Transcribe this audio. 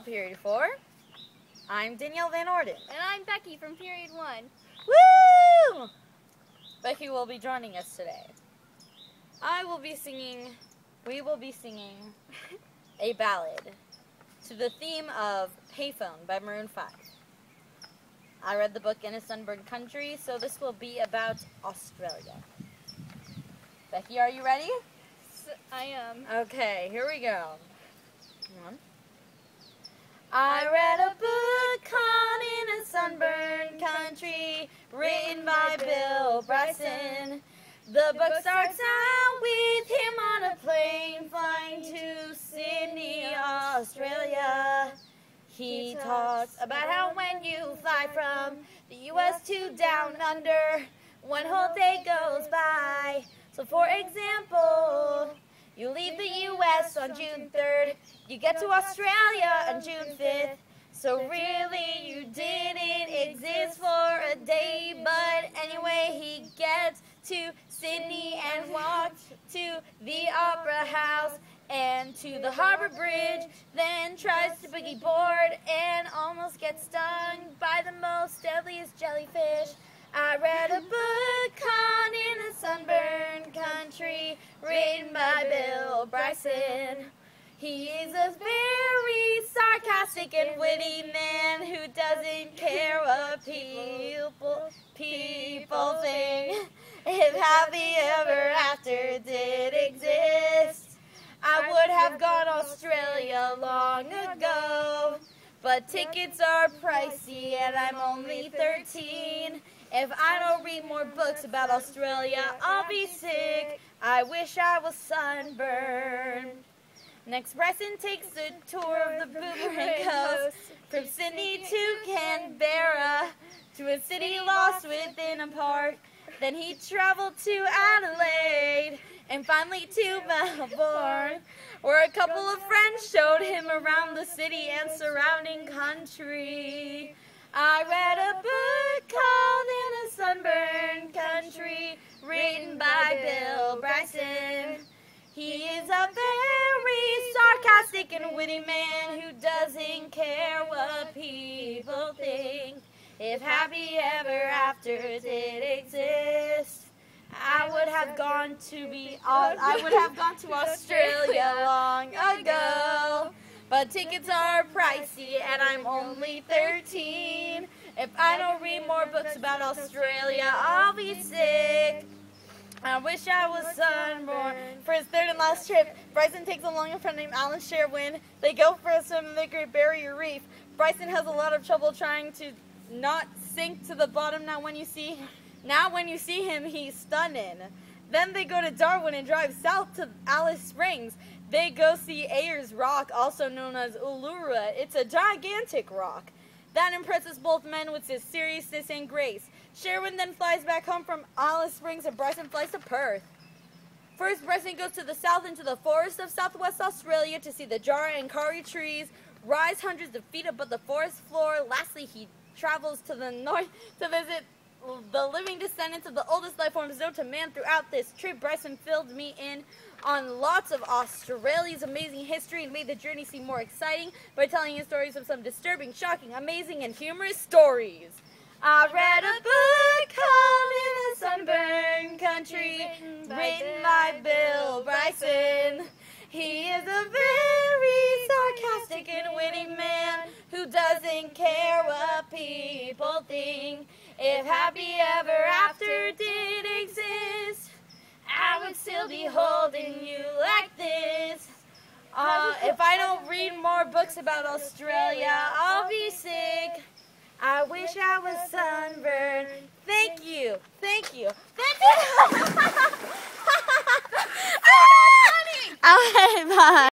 Period 4. I'm Danielle Van Orden. And I'm Becky from Period 1. Woo! Becky will be joining us today. We will be singing a ballad to the theme of Payphone by Maroon 5. I read the book in a Sunburned country, so this will be about Australia. Becky, are you ready? I am. Okay, here we go. One. I read a book called In a Sunburned Country, written by Bill Bryson. The book starts out with him on a plane flying to Sydney, Australia. He talks about how when you fly from the U.S. to down under, one whole day goes by. So for example, you leave the U.S. on June 3rd, you get to Australia on June 5th. So really you didn't exist for a day, but anyway he gets to Sydney and walks to the Opera House and to the Harbour Bridge, then tries to boogie board and almost gets stung by the most deadliest jellyfish. I read a book called In a Sunburned Country, written by Bill Bryson. He is a very sarcastic and witty man who doesn't care what people think. If happy ever after did exist, I would have gone Australia long ago. But tickets are pricey and I'm only 13. If I don't read more books about Australia, I'll be sick. I wish I was sunburned. Next, Bryson takes a tour of the Boomerang Coast from Sydney to Canberra to a city lost within a park. Then he traveled to Adelaide and finally to Melbourne, where a couple of friends showed him around the city and surrounding country. I read a book called In a Sunburned Country, written by Bill Bryson. He is a very sarcastic and witty man who doesn't care what people think. If happy ever after did exist, I would have gone to Australia long ago. But tickets are pricey and I'm only 13. If I don't read more books about Australia, I'll be sick. I wish I was sunborn. For his third and last trip, Bryson takes along a friend named Alan Sherwin. They go for a swim in the Great Barrier Reef. Bryson has a lot of trouble trying to not sink to the bottom. Now when you see him, he's stunning. Then they go to Darwin and drive south to Alice Springs. They go see Ayers Rock, also known as Uluru. It's a gigantic rock. That impresses both men with his seriousness and grace. Sherwin then flies back home from Alice Springs and Bryson flies to Perth. First, Bryson goes to the south into the forest of southwest Australia to see the Jarrah and Kari trees rise hundreds of feet above the forest floor. Lastly, he travels to the north to visit the living descendants of the oldest life forms known to man. Throughout this trip, Bryson filled me in on lots of Australia's amazing history and made the journey seem more exciting by telling his stories of some disturbing, shocking, amazing, and humorous stories. I read a book called In a Sunburned Country, written by Bill Bryson. He is a very sarcastic and witty man who doesn't care what people think. If happy ever after did exist, I would still be holding you like this. If I don't read more books about Australia, I'll be sick. I wish I was sunburned.